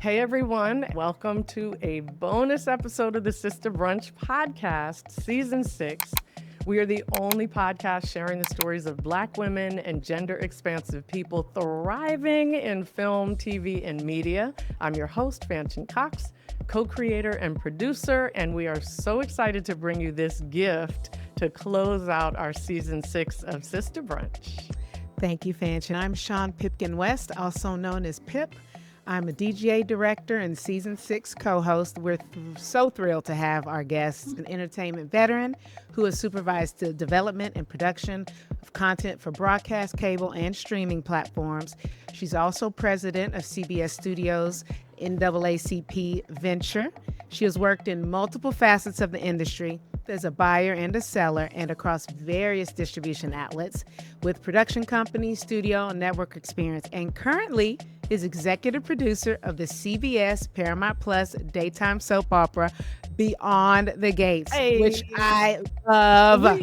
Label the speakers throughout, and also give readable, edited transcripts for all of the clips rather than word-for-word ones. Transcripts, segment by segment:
Speaker 1: Hey everyone, welcome to a bonus episode of the Sista Brunch podcast, season 6. We are the only podcast sharing the stories of Black women and gender expansive people thriving in film, TV, and media. I'm your host, Fanshen Cox, co-creator and producer, and we are so excited to bring you this gift to close out our season 6 of Sista Brunch.
Speaker 2: Thank you, Fanshen. I'm Shawn Pipkin-West, also known as Pip. I'm a DGA director and season 6 co-host. We're so thrilled to have our guest, an entertainment veteran who has supervised the development and production of content for broadcast, cable, and streaming platforms. She's also president of CBS Studios NAACP venture. She has worked in multiple facets of the industry as a buyer and a seller and across various distribution outlets with production companies, studio, and network experience, and currently is executive producer of the CBS Paramount Plus daytime soap opera Beyond the Gates, which I love.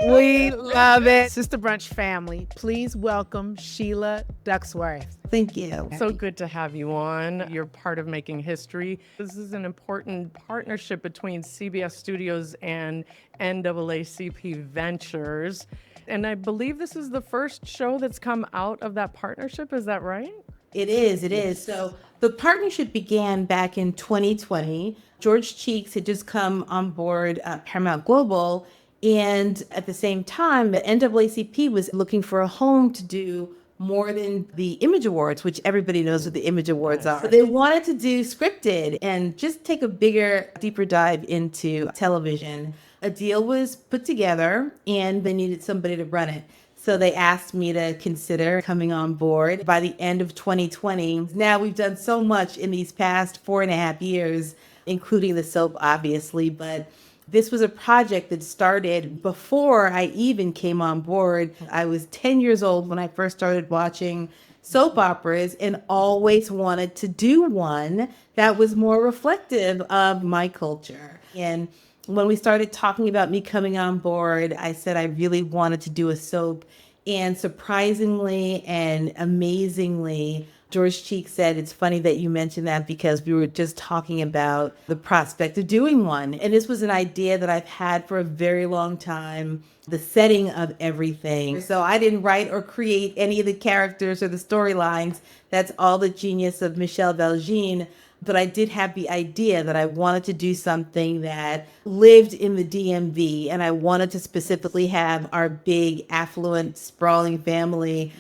Speaker 2: We love it. Sista Brunch family, please welcome Sheila Ducksworth.
Speaker 3: Thank you.
Speaker 1: So good to have you on. You're part of making history. This is an important partnership between CBS Studios and NAACP Ventures. And I believe this is the first show that's come out of that partnership. Is that right?
Speaker 3: It is. So the partnership began back in 2020. George Cheeks had just come on board Paramount Global. And at the same time, the NAACP was looking for a home to do more than the Image Awards, which everybody knows what the Image Awards are. But they wanted to do scripted and just take a bigger, deeper dive into television. A deal was put together and they needed somebody to run it. So they asked me to consider coming on board by the end of 2020. Now we've done so much in these past 4.5 years, including the soap, obviously, but this was a project that started before I even came on board. I was 10 years old when I first started watching soap operas and always wanted to do one that was more reflective of my culture. And when we started talking about me coming on board, I said I really wanted to do a soap. And surprisingly and amazingly, George Cheeks said, it's funny that you mentioned that because we were just talking about the prospect of doing one. And this was an idea that I've had for a very long time, the setting of everything. So I didn't write or create any of the characters or the storylines. That's all the genius of Michelle Belgine. But I did have the idea that I wanted to do something that lived in the DMV, and I wanted to specifically have our big, affluent, sprawling family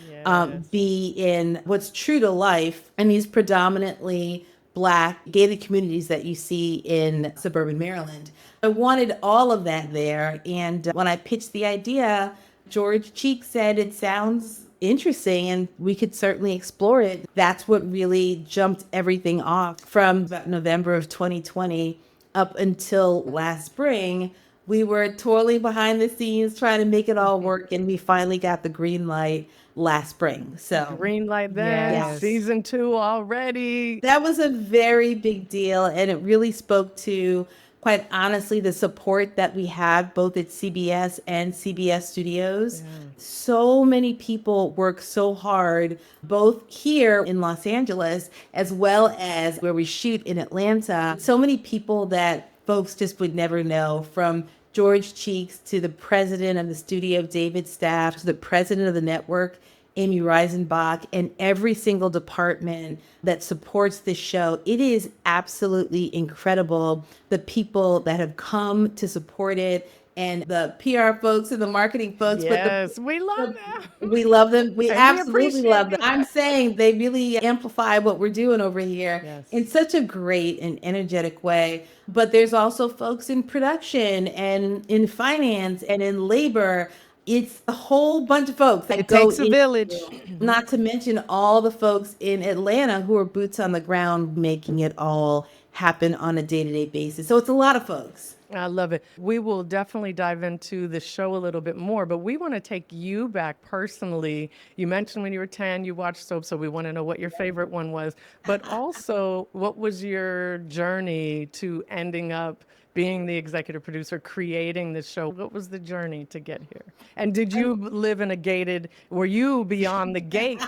Speaker 3: be in what's true to life in these predominantly Black gated communities that you see in suburban Maryland. I wanted all of that there, and when I pitched the idea, George Cheeks said it sounds interesting and we could certainly explore it. That's what really jumped everything off. From about November of 2020 up until last spring, we were toiling behind the scenes trying to make it all work, and we finally got the green light last spring. So
Speaker 1: Green light then,
Speaker 2: Yes.
Speaker 1: season 2 already.
Speaker 3: that was a very big deal, and it really spoke to, quite honestly, the support that we have both at CBS and CBS Studios. So many people work so hard, both here in Los Angeles as well as where we shoot in Atlanta. So many people that folks just would never know, from George Cheeks to the president of the studio, David Staff, to the president of the network, Amy Reisenbach, and every single department that supports this show. It is absolutely incredible, the people that have come to support it, and the PR folks and the marketing folks.
Speaker 1: Yes, we love them.
Speaker 3: We love them. We
Speaker 1: And we
Speaker 3: absolutely
Speaker 1: appreciate
Speaker 3: love them.
Speaker 1: you.
Speaker 3: I'm saying they really amplify what we're doing over here
Speaker 1: Yes.
Speaker 3: in such a great and energetic way. But there's also folks in production and in finance and in labor. It's a whole bunch of folks that
Speaker 2: It
Speaker 3: go
Speaker 2: takes a village.
Speaker 3: not to mention all the folks in Atlanta who are boots on the ground making it all happen on a day-to-day basis. So it's a lot of folks.
Speaker 1: I love it. We will definitely dive into the show a little bit more, but we want to take you back personally. You mentioned when you were 10, you watched soap, so we want to know what your favorite one was, but also what was your journey to ending up being the executive producer, creating this show. What was the journey to get here? And did you live in a were you beyond the gates?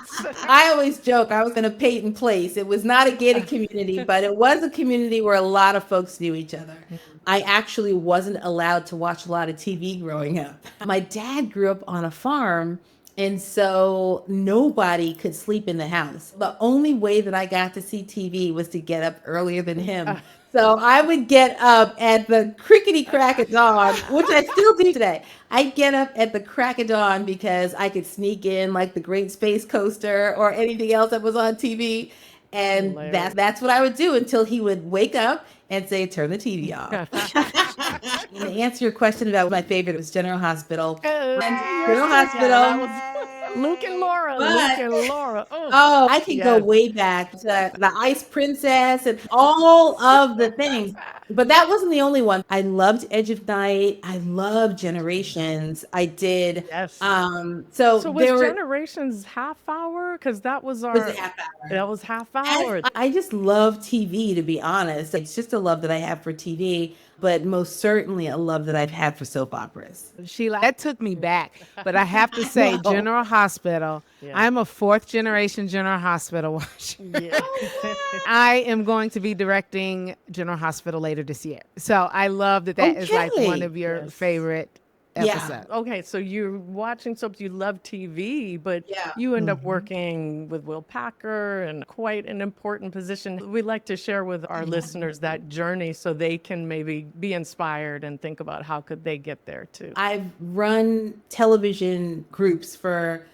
Speaker 3: I always joke I was in a Peyton Place. It was not a gated community, but it was a community where a lot of folks knew each other. I actually wasn't allowed to watch a lot of TV growing up. My dad grew up on a farm, and so nobody could sleep in the house. The only way that I got to see TV was to get up earlier than him. So I would get up at the crickety crack of dawn, which I still do today. I'd get up at the crack of dawn because I could sneak in like the Great Space Coaster or anything else that was on TV. And that's what I would do until he would wake up and say, turn the TV off. To answer your question about my favorite, it was General Hospital. General Hospital.
Speaker 1: Luke and Laura.
Speaker 3: Oh, I could go way back to the Ice Princess and all of the things. But that wasn't the only one. I loved Edge of Night. I loved Generations. I did.
Speaker 1: Yes.
Speaker 3: So
Speaker 1: was Generations half hour? Because that was our.
Speaker 3: It was a half hour.
Speaker 1: That was half hour.
Speaker 3: I just love TV, to be honest. It's just a love that I have for TV, but most certainly a love that I've had for soap operas.
Speaker 2: Sheila, that took me back, but I have to say, General Hospital. Yeah. I'm a fourth generation General Hospital watcher. Yeah. I am going to be directing General Hospital later this year. So I love that is like one of your favorite episodes.
Speaker 1: Yeah. Okay, so you're watching soaps, you love TV, but you end up working with Will Packer and quite an important position. We like to share with our listeners that journey so they can maybe be inspired and think about how could they get there too.
Speaker 3: I've run television groups for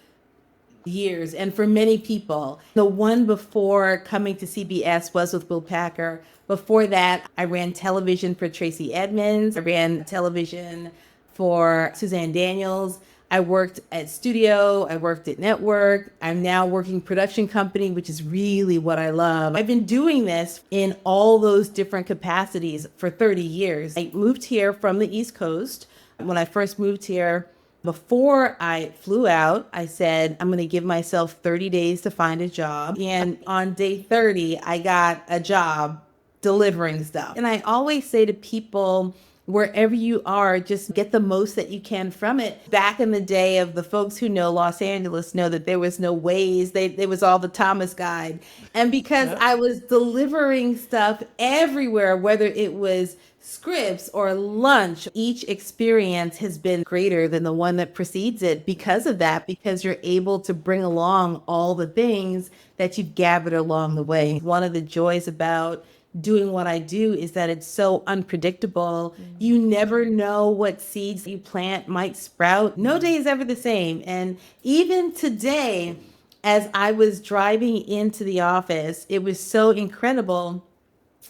Speaker 3: years and for many people. The one before coming to CBS was with Will Packer. Before that, I ran television for Tracy Edmonds. I ran television for Suzanne Daniels. I worked at studio. I worked at network. I'm now working production company, which is really what I love. I've been doing this in all those different capacities for 30 years. I moved here from the East Coast. When I first moved here, before I flew out, I said, I'm going to give myself 30 days to find a job. And on day 30, I got a job delivering stuff. And I always say to people, wherever you are, just get the most that you can from it. Back in the day of the folks who know Los Angeles know that there was no Waze. There was all the Thomas Guide. And because I was delivering stuff everywhere, whether it was scripts or lunch, each experience has been greater than the one that precedes it because of that, because you're able to bring along all the things that you've gathered along the way. One of the joys about doing what I do is that it's so unpredictable. You never know what seeds you plant might sprout. No day is ever the same. And even today, as I was driving into the office, it was so incredible.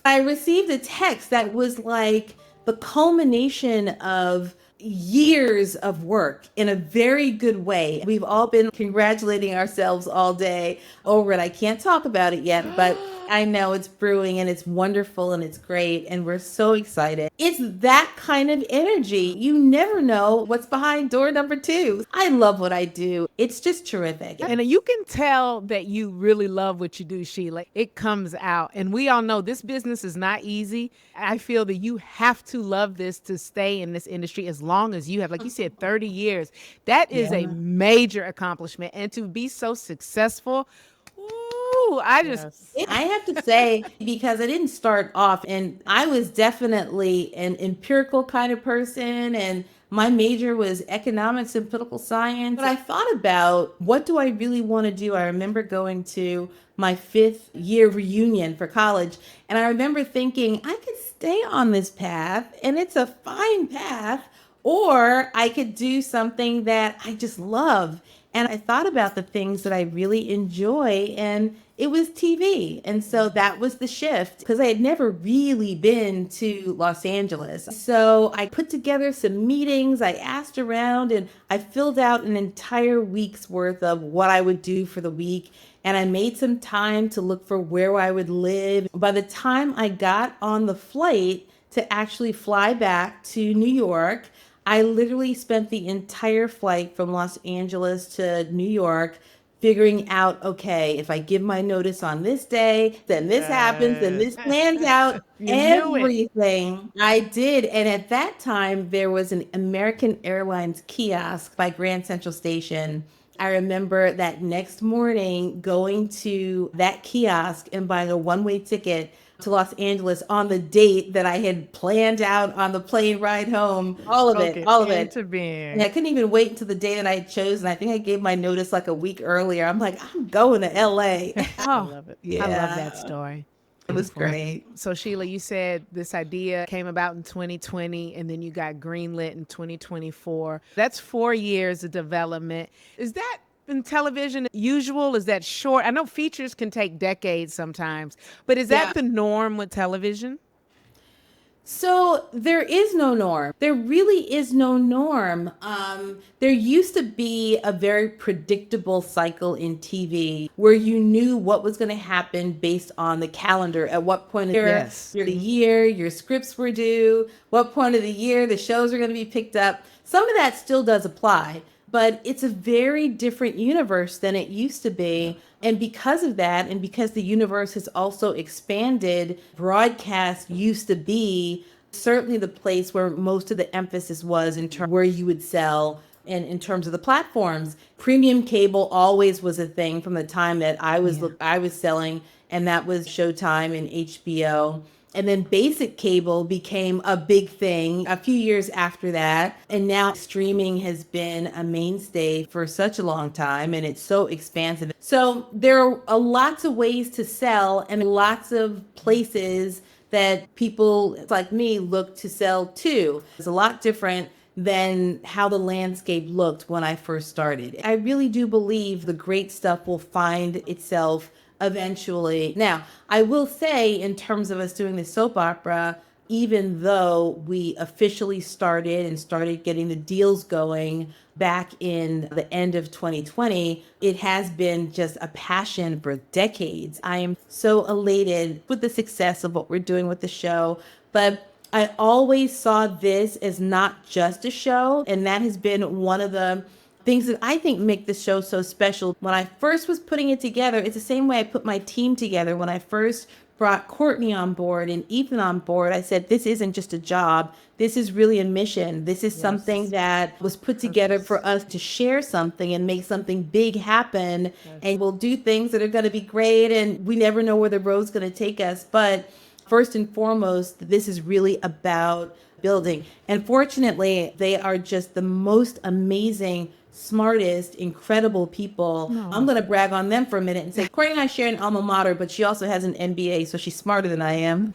Speaker 3: I received a text that was like the culmination of years of work in a very good way. We've all been congratulating ourselves all day over it. I can't talk about it yet, but I know it's brewing and it's wonderful and it's great and we're so excited. It's that kind of energy. You never know what's behind door number 2. I love what I do. It's just terrific.
Speaker 2: And you can tell that you really love what you do, Sheila. It comes out. And we all know this business is not easy. I feel that you have to love this to stay in this industry as long as you have. Like you said, 30 years. That is a major accomplishment. And to be so successful, I
Speaker 3: have to say, because I didn't start off, and I was definitely an empirical kind of person, and my major was economics and political science. But I thought about, what do I really want to do? I remember going to my 5th year reunion for college, and I remember thinking, I could stay on this path, and it's a fine path, or I could do something that I just love. And I thought about the things that I really enjoy, and it was TV. And so that was the shift, because I had never really been to Los Angeles. So I put together some meetings, I asked around, and I filled out an entire week's worth of what I would do for the week. And I made some time to look for where I would live. By the time I got on the flight to actually fly back to New York, I literally spent the entire flight from Los Angeles to New York figuring out, okay, if I give my notice on this day, then this happens, then this plans out
Speaker 1: You knew it.
Speaker 3: everything. I did. And at that time, there was an American Airlines kiosk by Grand Central Station. I remember that next morning going to that kiosk and buying a one-way ticket to Los Angeles on the date that I had planned out on the plane ride home. All of it, all of it.
Speaker 1: Into being.
Speaker 3: And I couldn't even wait until the day that I had chosen. I think I gave my notice like a week earlier. I'm like, I'm going to LA.
Speaker 2: I
Speaker 1: love it.
Speaker 3: Yeah.
Speaker 2: I love that story.
Speaker 3: It was great.
Speaker 2: So Sheila, you said this idea came about in 2020 and then you got greenlit in 2024. That's 4 years of development. Is that in television usual? Is that short? I know features can take decades sometimes, but is that the norm with television?
Speaker 3: So there is no norm. There really is no norm. There used to be a very predictable cycle in TV where you knew what was going to happen based on the calendar. At what point of the year your scripts were due, what point of the year the shows are going to be picked up. Some of that still does apply, but it's a very different universe than it used to be. And because of that, and because the universe has also expanded, broadcast used to be certainly the place where most of the emphasis was in terms of where you would sell and in terms of the platforms. Premium cable always was a thing from the time that I was selling, and that was Showtime and HBO. And then basic cable became a big thing a few years after that. And now streaming has been a mainstay for such a long time, and it's so expansive. So there are lots of ways to sell and lots of places that people like me look to sell to. It's a lot different than how the landscape looked when I first started. I really do believe the great stuff will find itself eventually. Now, I will say, in terms of us doing the soap opera, even though we officially started getting the deals going back in the end of 2020, it has been just a passion for decades. I am so elated with the success of what we're doing with the show, but I always saw this as not just a show, and that has been one of the things that I think make the show so special. When I first was putting it together, it's the same way I put my team together. When I first brought Courtney on board and Ethan on board, I said, this isn't just a job. This is really a mission. This is something that was put together for us to share something and make something big happen. And we'll do things that are going to be great, and we never know where the road's going to take us. But first and foremost, this is really about building. And fortunately, they are just the most amazing, smartest, incredible people. I'm going to brag on them for a minute and say, Courtney and I share an alma mater, but she also has an MBA, so she's smarter than I am.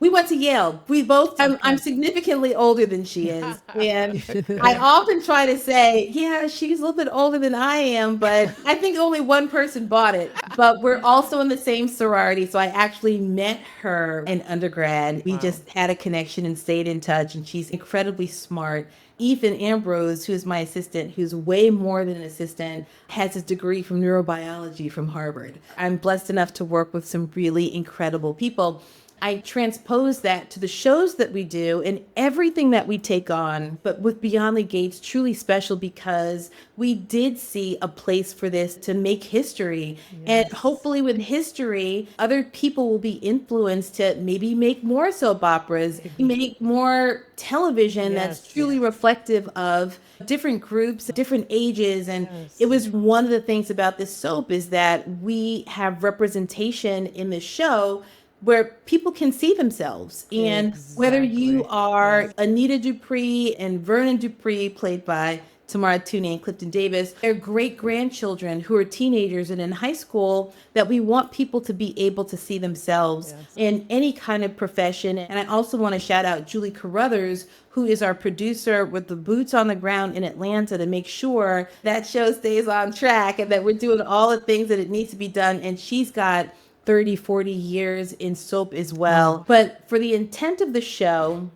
Speaker 3: We went to Yale. We both, I'm significantly older than she is. And I often try to say, yeah, she's a little bit older than I am, but I think only one person bought it. But we're also in the same sorority. So I actually met her in undergrad. We just had a connection and stayed in touch. And she's incredibly smart. Ethan Ambrose, who's my assistant, who's way more than an assistant, has his degree from neurobiology from Harvard. I'm blessed enough to work with some really incredible people. I transpose that to the shows that we do and everything that we take on. But with Beyond the Gates, truly special because we did see a place for this to make history. And hopefully with history, other people will be influenced to maybe make more soap operas, make more television that's truly reflective of different groups, different ages. And it was one of the things about this soap is that we have representation in the show where people can see themselves. And whether you are Anita Dupree and Vernon Dupree, played by Tamara Tooney and Clifton Davis, they're great-grandchildren who are teenagers and in high school, that we want people to be able to see themselves in any kind of profession. And I also want to shout out Julie Carruthers, who is our producer with the boots on the ground in Atlanta to make sure that show stays on track and that we're doing all the things that it needs to be done. And she's got 30, 40 years in soap as well. But for the intent of the show,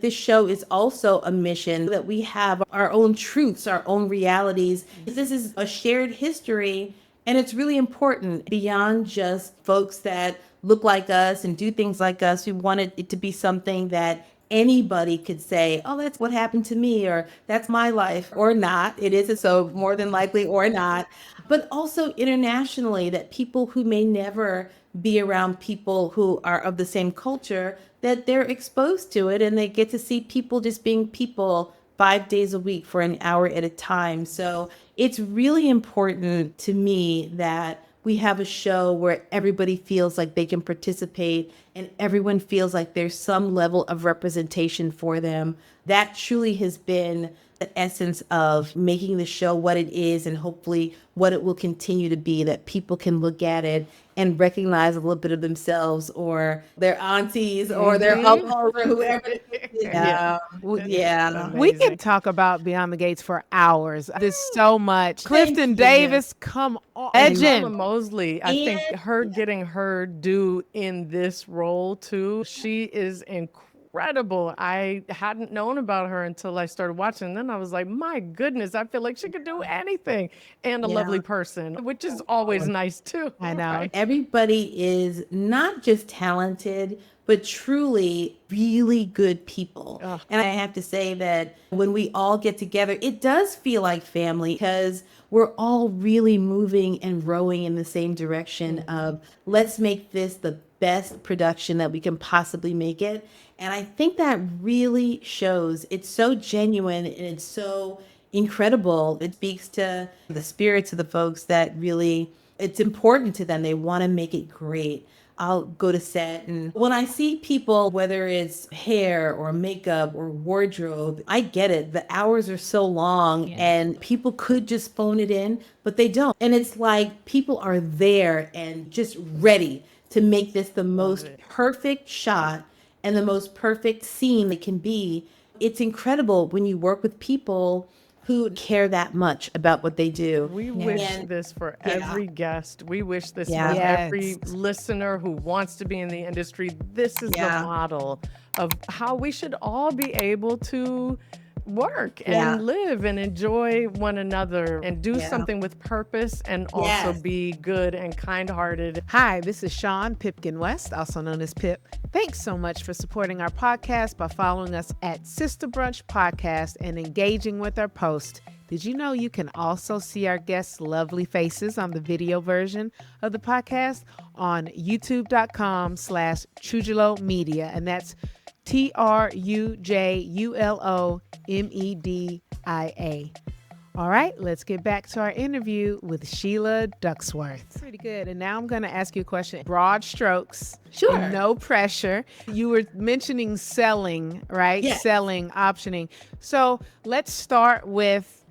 Speaker 3: this show is also a mission that we have our own truths, our own realities. This is a shared history, and it's really important beyond just folks that look like us and do things like us. We wanted it to be something that anybody could say, oh, that's what happened to me, or that's my life, or not. It isn't, so more than likely, or not. But also internationally, that people who may never be around people who are of the same culture, that they're exposed to it and they get to see people just being people 5 days a week for an hour at a time. So it's really important to me that we have a show where everybody feels like they can participate and everyone feels like there's some level of representation for them. That truly has been the essence of making the show what it is, and hopefully what it will continue to be, that people can look at it and recognize a little bit of themselves or their aunties or their uncle or whoever. Yeah. Yeah.
Speaker 2: We can talk about Beyond the Gates for hours. There's so much.
Speaker 3: Thank
Speaker 2: Clifton
Speaker 3: you.
Speaker 2: Davis, come on.
Speaker 1: And Mama
Speaker 2: Legend.
Speaker 1: Mosley, I think her getting her due in this role too, she is incredible. I hadn't known about her until I started watching. And then I was like, my goodness, I feel like she could do anything. And a lovely person, which is always nice too.
Speaker 2: I know.
Speaker 1: Right?
Speaker 3: Everybody is not just talented, but truly really good people. And I have to say that when we all get together, it does feel like family, because we're all really moving and rowing in the same direction of, let's make this the best production that we can possibly make it. And I think that really shows. It's so genuine and it's so incredible. It speaks to the spirits of the folks that really, it's important to them. They want to make it great. I'll go to set, and when I see people, whether it's hair or makeup or wardrobe, I get it. The hours are so long and people could just phone it in, but they don't. And it's like people are there and just ready to make this the most perfect shot and the most perfect scene it can be. It's incredible when you work with people who care that much about what they do.
Speaker 1: We wish this for every guest. We wish this for every listener who wants to be in the industry. This is the model of how we should all be able to work and live and enjoy one another and do something with purpose and also be good and kind-hearted.
Speaker 2: Hi, this is Shawn Pipkin-West, also known as Pip. Thanks so much for supporting our podcast by following us at Sista Brunch Podcast and engaging with our post. Did you know you can also see our guests' lovely faces on the video version of the podcast on youtube.com/Trujillo Media, and that's TRUJULOMEDIA. All right, let's get back to our interview with Sheila Ducksworth. Pretty good. And now I'm going to ask you a question. Broad strokes.
Speaker 3: Sure.
Speaker 2: No pressure. You were mentioning selling, right?
Speaker 3: Yes.
Speaker 2: Selling, optioning. So let's start with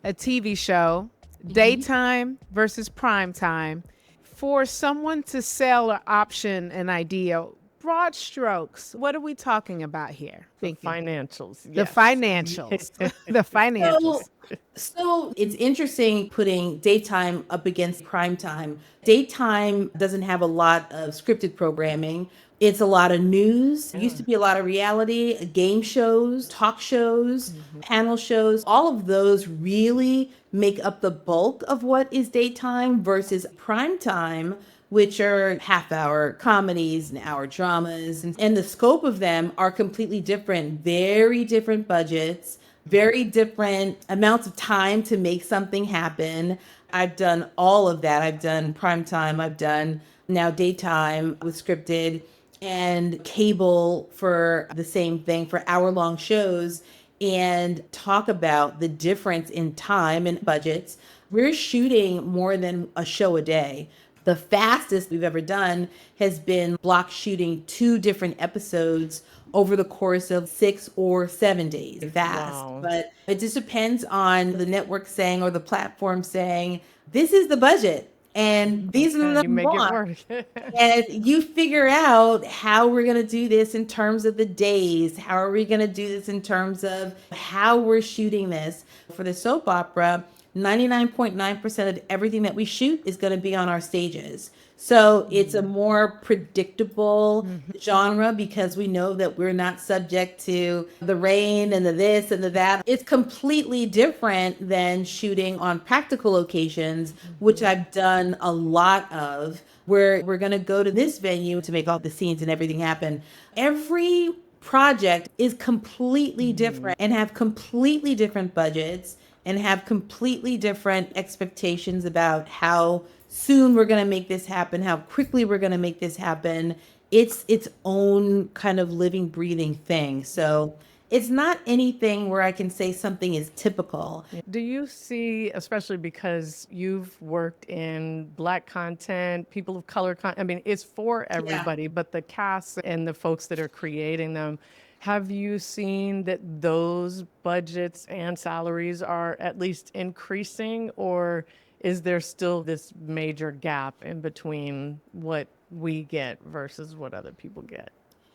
Speaker 2: a TV show, daytime versus primetime. For someone to sell or option an idea, broad strokes, what are we talking about here?
Speaker 1: Financials.
Speaker 2: The financials. The financials.
Speaker 3: So it's interesting putting daytime up against primetime. Daytime doesn't have a lot of scripted programming. It's a lot of news. It used to be a lot of reality, game shows, talk shows, panel shows. All of those really make up the bulk of what is daytime versus primetime, which are half-hour comedies and hour dramas. And the scope of them are completely different, very different budgets, very different amounts of time to make something happen. I've done all of that. I've done primetime. I've done now daytime with scripted and cable for the same thing, for hour-long shows, and talk about the difference in time and budgets. We're shooting more than a show a day. The fastest we've ever done has been block shooting 2 different episodes over the course of 6 or 7 days. Fast.
Speaker 1: Wow.
Speaker 3: But it just depends on the network saying, or the platform saying, this is the budget and these are the
Speaker 1: You make it
Speaker 3: numbers.
Speaker 1: work.
Speaker 3: And you figure out how we're going to do this in terms of the days. How are we going to do this in terms of how we're shooting this? For the soap opera, 99.9% of everything that we shoot is going to be on our stages. So it's a more predictable genre, because we know that we're not subject to the rain and the this and the that. It's completely different than shooting on practical locations, which I've done a lot of, where we're going to go to this venue to make all the scenes and everything happen. Every project is completely different and have completely different budgets and have completely different expectations about how soon we're going to make this happen, how quickly we're going to make this happen. It's its own kind of living, breathing thing. So it's not anything where I can say something is typical.
Speaker 1: Do you see, especially because you've worked in Black content, people of color content, I mean, it's for everybody, but the cast and the folks that are creating them, have you seen that those budgets and salaries are at least increasing, or is there still this major gap in between what we get versus what other people get?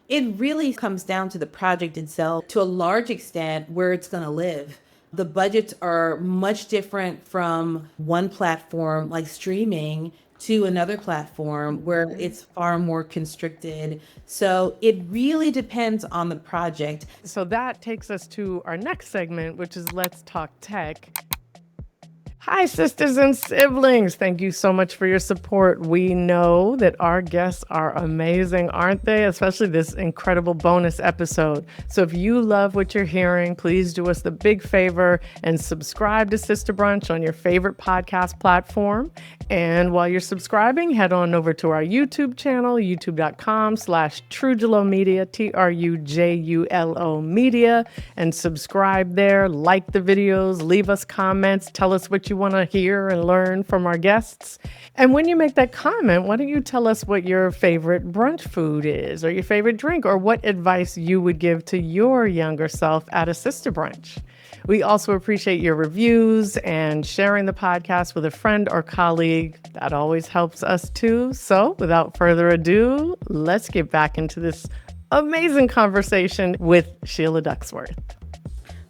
Speaker 3: It really comes down to the project itself, to a large extent, where it's going to live. The budgets are much different from one platform like streaming to another platform where it's far more constricted. So it really depends on the project.
Speaker 1: So that takes us to our next segment, which is Let's Talk Tech. Hi, sisters and siblings. Thank you so much for your support. We know that our guests are amazing, aren't they? Especially this incredible bonus episode. So if you love what you're hearing, please do us the big favor and subscribe to Sista Brunch on your favorite podcast platform. And while you're subscribing, head on over to our YouTube channel, youtube.com/Trujulo Media, TRUJULO Media, and subscribe there, like the videos, leave us comments, tell us what you want to hear and learn from our guests. And when you make that comment, why don't you tell us what your favorite brunch food is, or your favorite drink, or what advice you would give to your younger self at a Sista Brunch. We also appreciate your reviews and sharing the podcast with a friend or colleague. That always helps us too. So without further ado, let's get back into this amazing conversation with Sheila Ducksworth.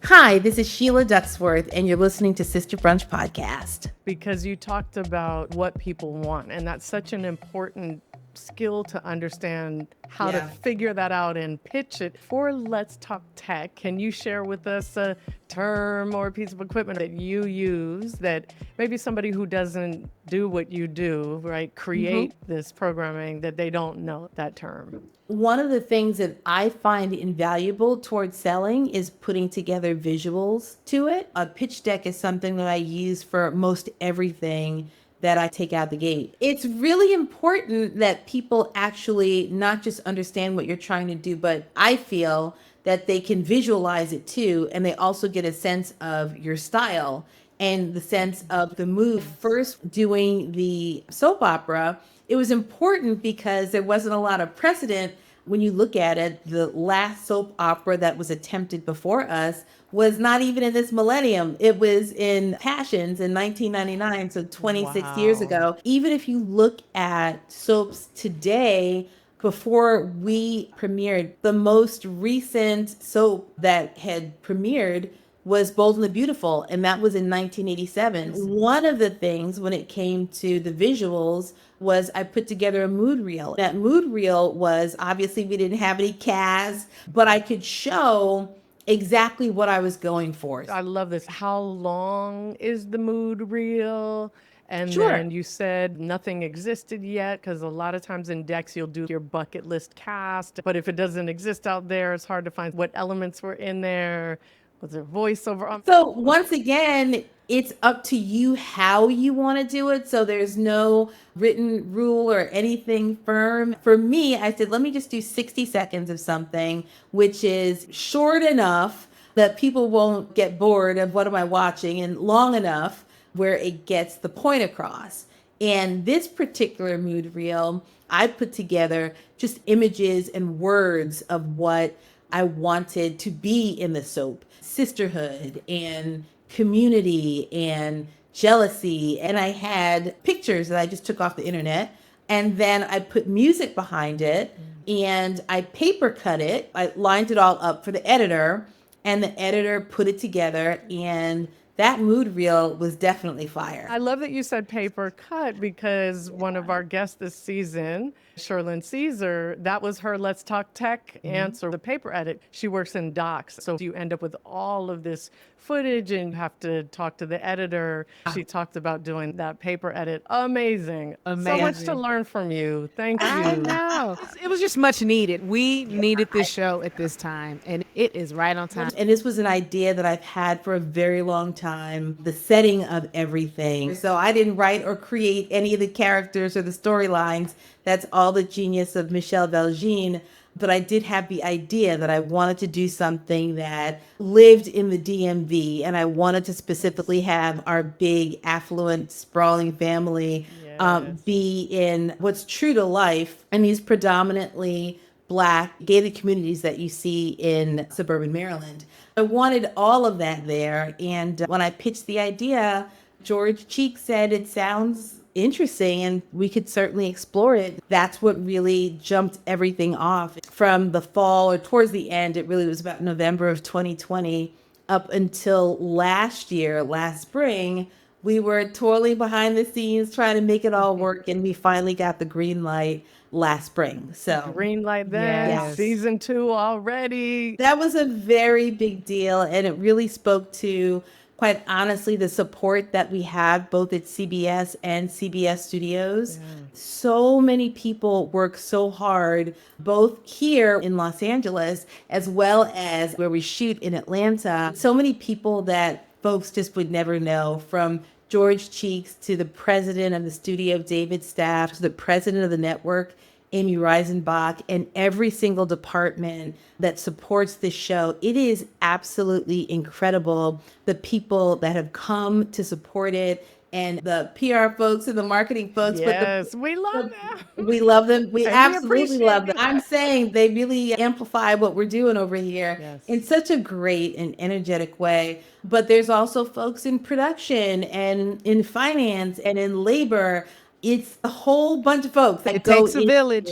Speaker 3: Hi, this is Sheila Ducksworth, and you're listening to Sista Brunch Podcast.
Speaker 1: Because you talked about what people want, and that's such an important skill to understand how to figure that out and pitch it. For Let's Talk Tech, can you share with us a term or a piece of equipment that you use that maybe somebody who doesn't do what you do, right, create this programming, that they don't know that term?
Speaker 3: One of the things that I find invaluable towards selling is putting together visuals to it. A pitch deck is something that I use for most everything that I take out the gate. It's really important that people actually not just understand what you're trying to do, but I feel that they can visualize it too, and they also get a sense of your style and the sense of the mood. First doing the soap opera, it was important because there wasn't a lot of precedent. When you look at it, the last soap opera that was attempted before us was not even in this millennium. It was in Passions in 1999, so 26 years ago. Even if you look at soaps today, before we premiered, the most recent soap that had premiered was Bold and the Beautiful, and that was in 1987. One of the things when it came to the visuals was I put together a mood reel. That mood reel was, obviously we didn't have any cast, but I could show exactly what I was going for.
Speaker 1: I love this. How long is the mood reel? And then you said nothing existed yet, because a lot of times in decks you'll do your bucket list cast, but if it doesn't exist out there, it's hard to find what elements were in there. Was there voiceover?
Speaker 3: So once again, it's up to you how you want to do it. So there's no written rule or anything firm. For me, I said, let me just do 60 seconds of something, which is short enough that people won't get bored of what am I watching, and long enough where it gets the point across. And this particular mood reel, I put together just images and words of what I wanted to be in the soap. Sisterhood and community and jealousy. And I had pictures that I just took off the internet. And then I put music behind it and I paper cut it. I lined it all up for the editor, and the editor put it together and that mood reel was definitely fire.
Speaker 1: I love that you said paper cut because one of our guests this season, Sherlyn Caesar, that was her Let's Talk Tech answer, the paper edit. She works in docs. So you end up with all of this footage and you have to talk to the editor. She talked about doing that paper edit. Amazing. So much to learn from you. Thank you.
Speaker 2: I know. It was just much needed. We needed this show at this time, and it is right on time.
Speaker 3: And this was an idea that I've had for a very long time, the setting of everything. So I didn't write or create any of the characters or the storylines. That's all the genius of Michelle Belgine. But I did have the idea that I wanted to do something that lived in the DMV, and I wanted to specifically have our big, affluent, sprawling family be in what's true to life in these predominantly Black gated communities that you see in suburban Maryland. I wanted all of that there. And when I pitched the idea, George Cheek said it sounds interesting and we could certainly explore it. That's what really jumped everything off. From the fall or towards the end, it really was about November of 2020 up until last spring, we were toiling behind the scenes trying to make it all work, and we finally got the green light last spring. So
Speaker 1: Green light then,
Speaker 2: Yes.
Speaker 1: season 2 already.
Speaker 3: that was a very big deal, and it really spoke to, quite honestly, the support that we have both at CBS and CBS Studios. So many people work so hard, both here in Los Angeles as well as where we shoot in Atlanta. So many people that folks just would never know, from George Cheeks to the president of the studio, David Staff, to the president of the network, Amy Reisenbach, and every single department that supports this show. It is absolutely incredible, the people that have come to support it, and the PR folks and the marketing folks.
Speaker 1: Yes, we love them.
Speaker 3: We love them. We
Speaker 1: And we
Speaker 3: absolutely
Speaker 1: appreciate
Speaker 3: love them.
Speaker 1: you.
Speaker 3: I'm saying they really amplify what we're doing over here
Speaker 1: Yes.
Speaker 3: in such a great and energetic way. But there's also folks in production and in finance and in labor. It's a whole bunch of folks that
Speaker 2: It
Speaker 3: go
Speaker 2: takes a village.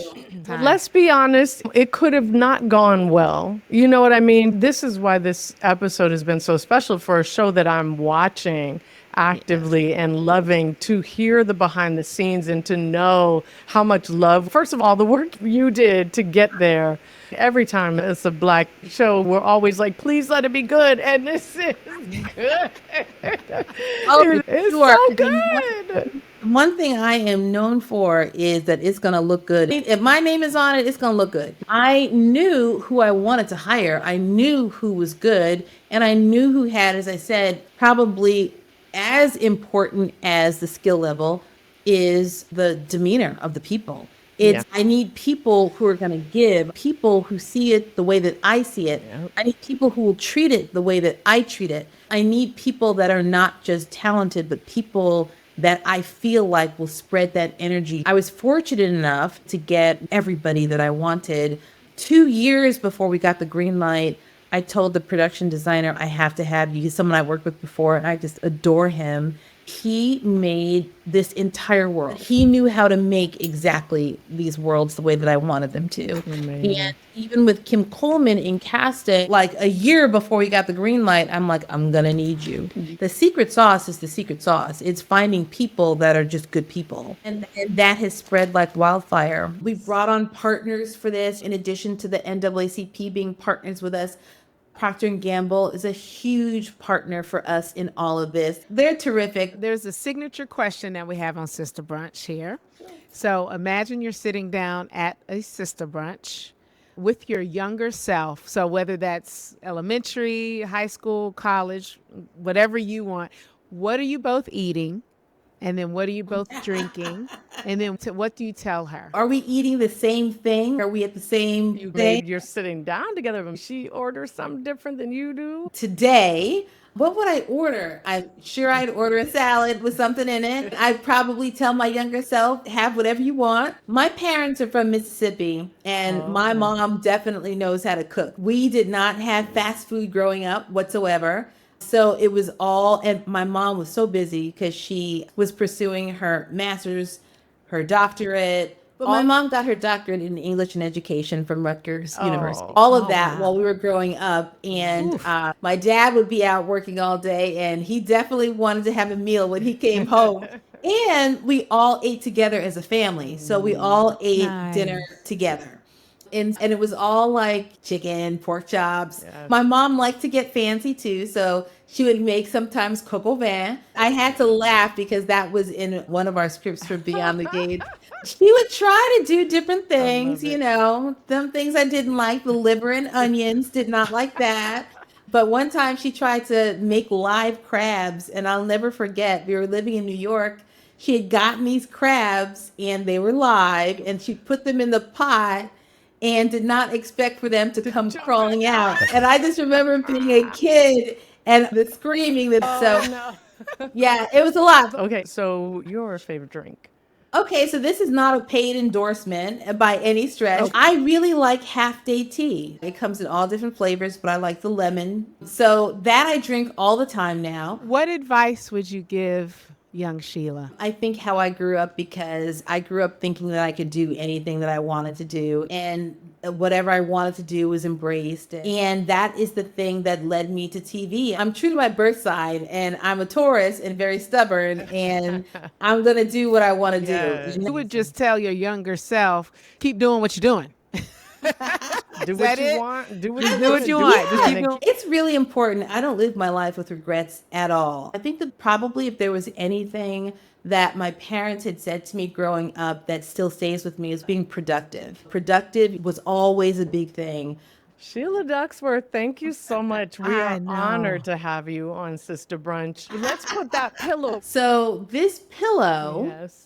Speaker 1: Let's be honest, it could have not gone well. You know what I mean? This is why this episode has been so special for a show that I'm watching actively and loving, to hear the behind the scenes and to know how much love, first of all, the work you did to get there. Every time it's a Black show, we're always like, please let it be good. And this is good. It's so good.
Speaker 3: One thing I am known for is that it's going to look good. If my name is on it, it's going to look good. I knew who I wanted to hire. I knew who was good. And I knew who had, as I said, probably as important as the skill level is the demeanor of the people. I need people who are going to give, people who see it the way that I see it.
Speaker 1: Yep.
Speaker 3: I need people who will treat it the way that I treat it. I need people that are not just talented, but people that I feel like will spread that energy. I was fortunate enough to get everybody that I wanted. 2 years before we got the green light, I told the production designer, I have to have you. He's someone I worked with before, and I just adore him. He made this entire world. He knew how to make exactly these worlds the way that I wanted them to.
Speaker 1: Amazing.
Speaker 3: And even with Kim Coleman in casting, like a year before we got the green light, I'm like, I'm gonna need you. The secret sauce is the secret sauce. It's finding people that are just good people. And that has spread like wildfire. We brought on partners for this, in addition to the NAACP being partners with us. Procter & Gamble is a huge partner for us in all of this. They're terrific.
Speaker 2: There's a signature question that we have on Sista Brunch here. So imagine you're sitting down at a Sista Brunch with your younger self. So whether that's elementary, high school, college, whatever you want, what are you both eating? And then what are you both drinking? And then what do you tell her?
Speaker 3: Are we eating the same thing? Are we at the same thing?
Speaker 1: You're sitting down together, but she orders something different than you do.
Speaker 3: Today, what would I order? I'm sure I'd order a salad with something in it. I'd probably tell my younger self, have whatever you want. My parents are from Mississippi, and my mom definitely knows how to cook. We did not have fast food growing up whatsoever. So it was all, and my mom was so busy because she was pursuing her master's, her doctorate, But my mom got her doctorate in English and education from Rutgers University.
Speaker 1: Oh.
Speaker 3: All of that
Speaker 2: wow.
Speaker 3: while we were growing up. And my dad would be out working all day, and he definitely wanted to have a meal when he came home. And we all ate together as a family. So we all ate dinner together. And it was all like chicken, pork chops.
Speaker 1: Yes.
Speaker 3: My mom liked to get fancy too. So she would make sometimes coq au vin. I had to laugh because that was in one of our scripts for Beyond the Gate. She would try to do different things, you know, some things I didn't like, the liver and onions, did not like that. But one time she tried to make live crabs, and I'll never forget, we were living in New York. She had gotten these crabs and they were live, and she put them in the pot and did not expect for them to come crawling out. And I just remember being a kid and the screaming yeah, it was a lot.
Speaker 1: Okay, so your favorite drink?
Speaker 3: Okay, so this is not a paid endorsement by any stretch.
Speaker 1: Okay.
Speaker 3: I really like half day tea. It comes in all different flavors, but I like the lemon. So that I drink all the time now.
Speaker 2: What advice would you give young Sheila?
Speaker 3: I think how I grew up, because I grew up thinking that I could do anything that I wanted to do, and whatever I wanted to do was embraced. And that is the thing that led me to TV. I'm true to my birth sign, and I'm a Taurus and very stubborn, and I'm going to do what I want to
Speaker 1: Yes.
Speaker 3: do.
Speaker 2: You would just tell your younger self, keep doing what you're doing.
Speaker 1: Do
Speaker 2: that
Speaker 1: what you
Speaker 2: it?
Speaker 1: want. Do what
Speaker 2: Just
Speaker 1: you
Speaker 2: do
Speaker 1: want.
Speaker 2: what you want. Just
Speaker 3: Yeah,
Speaker 2: keep going.
Speaker 3: it's really important. I don't live my life with regrets at all. I think that probably if there was anything that my parents had said to me growing up that still stays with me is being productive. Productive was always a big thing.
Speaker 1: Sheila Ducksworth, thank you so much. We
Speaker 2: I
Speaker 1: are
Speaker 2: know.
Speaker 1: honored to have you on Sista Brunch. Let's put that pillow.
Speaker 3: So this pillow
Speaker 1: Yes.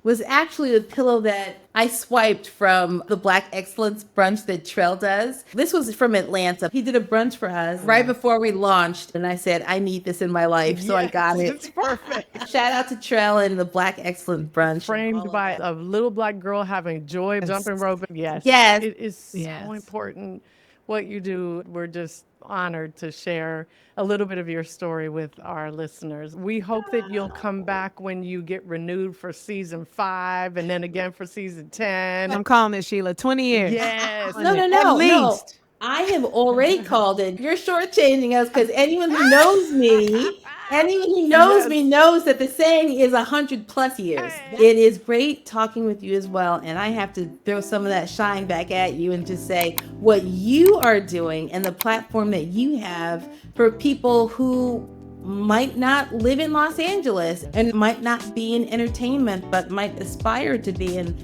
Speaker 3: was actually the pillow that I swiped from the Black Excellence brunch that Trell does. This was from Atlanta. He did a brunch for us right before we launched, and I said, I need this in my life, so I got it.
Speaker 1: It's perfect.
Speaker 3: Shout out to Trell and the Black Excellence brunch.
Speaker 1: Framed by a little black girl having joy, jumping rope. Yes.
Speaker 3: Yes.
Speaker 1: It is so
Speaker 2: Yes.
Speaker 1: important what you do. We're just honored to share a little bit of your story with our listeners. We hope that you'll come back when you get renewed for season 5 and then again for season 10.
Speaker 2: I'm calling it, Sheila, 20 years.
Speaker 1: Yes.
Speaker 3: No.
Speaker 2: At least.
Speaker 3: I have already called it. You're shortchanging us, because anyone who knows me, knows that the saying is 100+ years. It is great talking with you as well. And I have to throw some of that shine back at you and just say what you are doing and the platform that you have for people who might not live in Los Angeles and might not be in entertainment, but might aspire to be and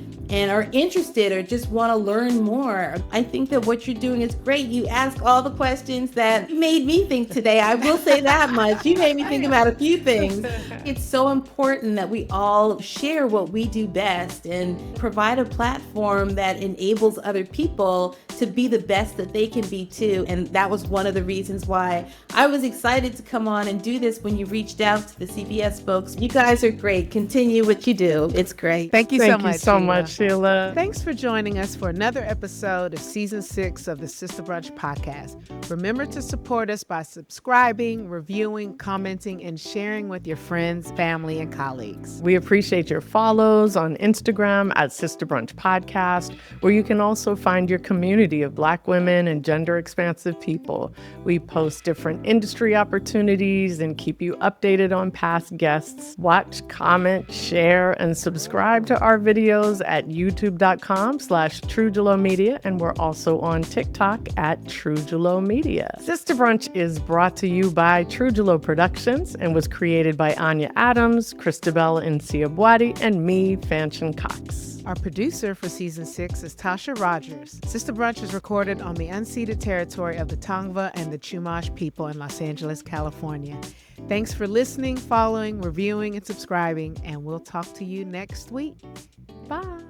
Speaker 3: are interested or just want to learn more. I think that what you're doing is great. You ask all the questions that made me think today. I will say that much. You made me think about a few things. It's so important that we all share what we do best and provide a platform that enables other people to be the best that they can be too. And that was one of the reasons why I was excited to come on and do this when you reached out to the CBS folks. You guys are great. Continue what you do. It's great.
Speaker 2: Thank you
Speaker 1: Thank
Speaker 2: so much.
Speaker 1: you so
Speaker 2: Sheila.
Speaker 1: much, Sheila.
Speaker 2: Thanks for joining us for another episode of Season 6 of the Sista Brunch podcast. Remember to support us by subscribing, reviewing, commenting, and sharing with your friends, family, and colleagues.
Speaker 1: We appreciate your follows on Instagram at Sista Brunch Podcast, where you can also find your community of Black women and gender expansive people. We post different industry opportunities and keep you updated on past guests. Watch, comment, share, and subscribe to our videos at youtube.com/TrueJaloMedia, and we're also on TikTok at TrueJaloMedia. Sista Brunch is brought to you by True Jalo Productions and was created by Anya Adams, Christabel Nsiabwadi, and me, Fanshen Cox.
Speaker 2: Our producer for Season 6 is Tasha Rogers. Sista Brunch is recorded on the unceded territory of the Tongva and the Chumash people in Los Angeles, California. Thanks for listening, following, reviewing, and subscribing, and we'll talk to you next week. Bye.